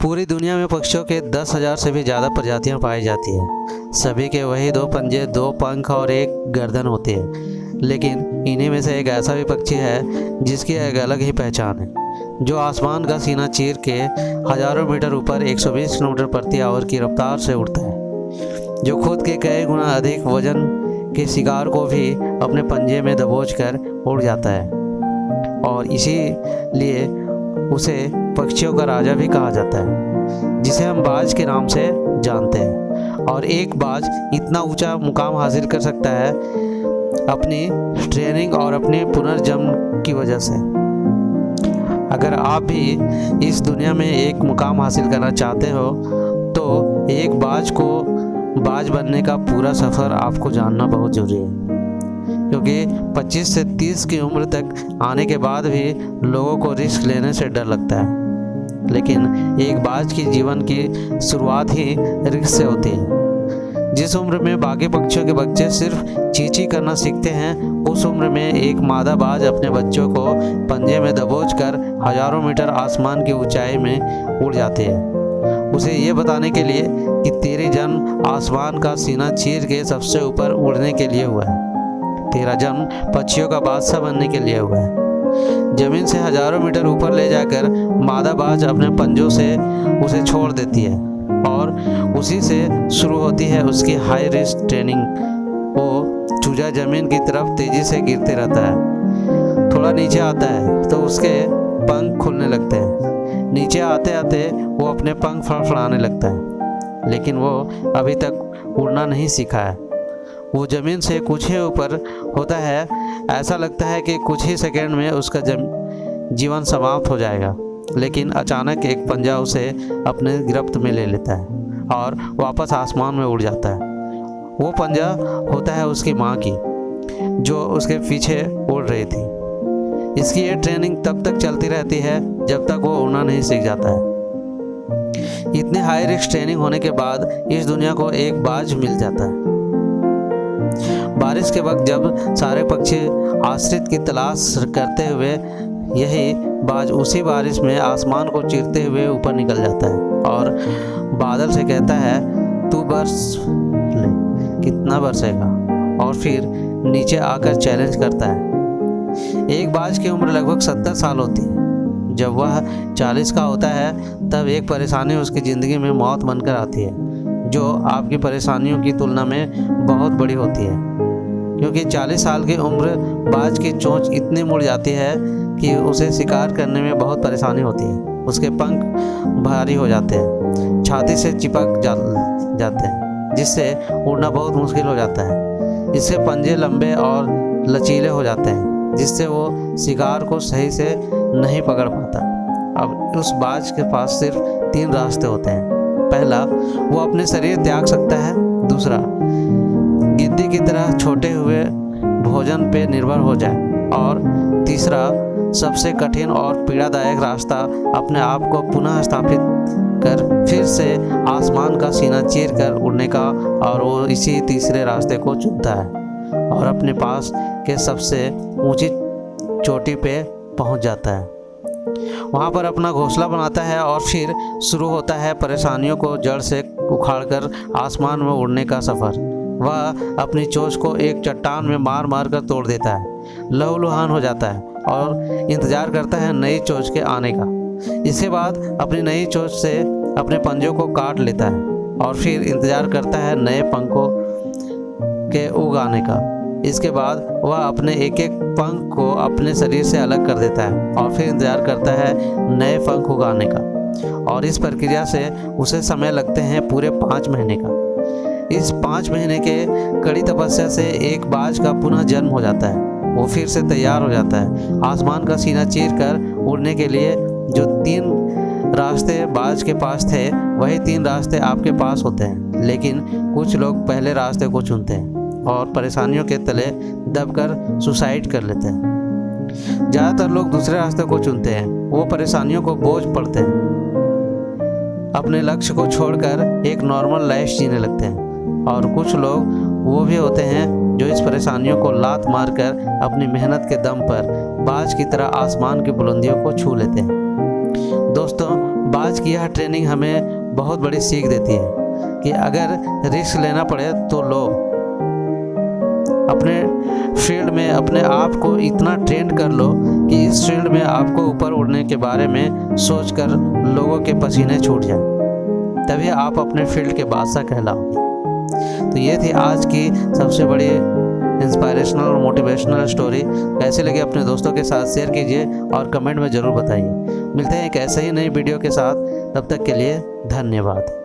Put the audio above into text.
पूरी दुनिया में पक्षियों के 10,000 से भी ज़्यादा प्रजातियां पाई जाती हैं। सभी के वही 2 पंजे, 2 पंख और 1 गर्दन होती है। लेकिन इन्हीं में से एक ऐसा भी पक्षी है जिसकी एक अलग ही पहचान है, जो आसमान का सीना चीर के हज़ारों मीटर ऊपर 120 किलोमीटर प्रति आवर की रफ्तार से उड़ता है, जो खुद के कई गुना अधिक वजन के शिकार को भी अपने पंजे में दबोचकर उड़ जाता है और इसीलिए उसे पक्षियों का राजा भी कहा जाता है, जिसे हम बाज के नाम से जानते हैं। और एक बाज इतना ऊंचा मुकाम हासिल कर सकता है अपनी ट्रेनिंग और अपने पुनर्जन्म की वजह से। अगर आप भी इस दुनिया में एक मुकाम हासिल करना चाहते हो तो एक बाज को बाज बनने का पूरा सफ़र आपको जानना बहुत ज़रूरी है, क्योंकि 25 से 30 की उम्र तक आने के बाद भी लोगों को रिस्क लेने से डर लगता है। लेकिन एक बाज की जीवन की शुरुआत ही रिस्क से होती है। जिस उम्र में बाकी पक्षियों के बच्चे सिर्फ चींची करना सीखते हैं, उस उम्र में एक मादा बाज अपने बच्चों को पंजे में दबोचकर हजारों मीटर आसमान की ऊंचाई में उड़ जाती है, उसे ये बताने के लिए कि तेरी जन्म आसमान का सीना चीर के सबसे ऊपर उड़ने के लिए हुआ है। तेरा जन्म पक्षियों का बादशाह बनने के लिए हुआ है। जमीन से हजारों मीटर ऊपर ले जाकर मादा बाज अपने पंजों से उसे छोड़ देती है और उसी से शुरू होती है उसकी हाई रिस्क ट्रेनिंग। वो चूजा जमीन की तरफ तेजी से गिरते रहता है, थोड़ा नीचे आता है तो उसके पंख खुलने लगते हैं। नीचे आते आते वो अपने पंख फड़फड़ाने लगता है, लेकिन वो अभी तक उड़ना नहीं सीखा है। वो ज़मीन से कुछ ही ऊपर होता है, ऐसा लगता है कि कुछ ही सेकंड में उसका जीवन समाप्त हो जाएगा। लेकिन अचानक एक पंजा उसे अपने गिरफ्त में ले लेता है और वापस आसमान में उड़ जाता है। वो पंजा होता है उसकी माँ की, जो उसके पीछे उड़ रही थी। इसकी ये ट्रेनिंग तब तक चलती रहती है जब तक वो उड़ना नहीं सीख जाता है। इतनी हाई रिस्क ट्रेनिंग होने के बाद इस दुनिया को एक बाज मिल जाता है। बारिश के वक्त जब सारे पक्षी आश्रित की तलाश करते हुए, यही बाज उसी बारिश में आसमान को चीरते हुए ऊपर निकल जाता है और बादल से कहता है, तू बरस ले, कितना बरसेगा, और फिर नीचे आकर चैलेंज करता है। एक बाज की उम्र लगभग 70 साल होती है। जब वह 40 का होता है तब एक परेशानी उसकी ज़िंदगी में मौत बनकर आती है, जो आपकी परेशानियों की तुलना में बहुत बड़ी होती है, क्योंकि 40 साल की उम्र बाज की चोंच इतनी मुड़ जाती है कि उसे शिकार करने में बहुत परेशानी होती है। उसके पंख भारी हो जाते हैं, छाती से चिपक जाते हैं, जिससे उड़ना बहुत मुश्किल हो जाता है। इसके पंजे लंबे और लचीले हो जाते हैं, जिससे वो शिकार को सही से नहीं पकड़ पाता। अब उस बाज के पास सिर्फ 3 रास्ते होते हैं। पहला, वो अपने शरीर त्याग सकता है। दूसरा, गिद्दी की तरह छोटे हुए भोजन पे निर्भर हो जाए। और तीसरा, सबसे कठिन और पीड़ादायक रास्ता, अपने आप को पुनः स्थापित कर फिर से आसमान का सीना चीर कर उड़ने का। और वो इसी तीसरे रास्ते को चुनता है और अपने पास के सबसे ऊंची चोटी पे पहुंच जाता है। वहाँ पर अपना घोंसला बनाता है और फिर शुरू होता है परेशानियों को जड़ से उखाड़कर आसमान में उड़ने का सफ़र। वह अपनी चोंच को एक चट्टान में मार मार कर तोड़ देता है, लहूलुहान हो जाता है और इंतज़ार करता है नई चोंच के आने का। इसके बाद अपनी नई चोंच से अपने पंजों को काट लेता है और फिर इंतज़ार करता है नए पंखों के उग आने का। इसके बाद वह अपने एक एक पंख को अपने शरीर से अलग कर देता है और फिर इंतज़ार करता है नए पंख उगाने का। और इस प्रक्रिया से उसे समय लगते हैं पूरे 5 महीने का। इस 5 महीने के कड़ी तपस्या से एक बाज का पुनः जन्म हो जाता है। वो फिर से तैयार हो जाता है आसमान का सीना चीर कर उड़ने के लिए। जो 3 रास्ते बाज के पास थे, वही 3 रास्ते आपके पास होते हैं। लेकिन कुछ लोग पहले रास्ते को चुनते हैं और परेशानियों के तले दबकर सुसाइड कर लेते हैं। ज़्यादातर लोग दूसरे रास्ते को चुनते हैं। वो परेशानियों को बोझ पड़ते हैं, अपने लक्ष्य को छोड़कर एक नॉर्मल लाइफ जीने लगते हैं। और कुछ लोग वो भी होते हैं जो इस परेशानियों को लात मारकर अपनी मेहनत के दम पर बाज की तरह आसमान की बुलंदियों को छू लेते हैं। दोस्तों, बाज की यह ट्रेनिंग हमें बहुत बड़ी सीख देती है कि अगर रिस्क लेना पड़े तो लो। अपने फील्ड में अपने आप को इतना ट्रेन कर लो कि इस फील्ड में आपको ऊपर उड़ने के बारे में सोचकर लोगों के पसीने छूट जाए, तभी आप अपने फील्ड के बादशाह कहलाओगे। तो ये थी आज की सबसे बड़ी इंस्पायरेशनल और मोटिवेशनल स्टोरी। कैसे लगे अपने दोस्तों के साथ शेयर कीजिए और कमेंट में ज़रूर बताइए। मिलते हैं एक ऐसे ही नई वीडियो के साथ, तब तक के लिए धन्यवाद।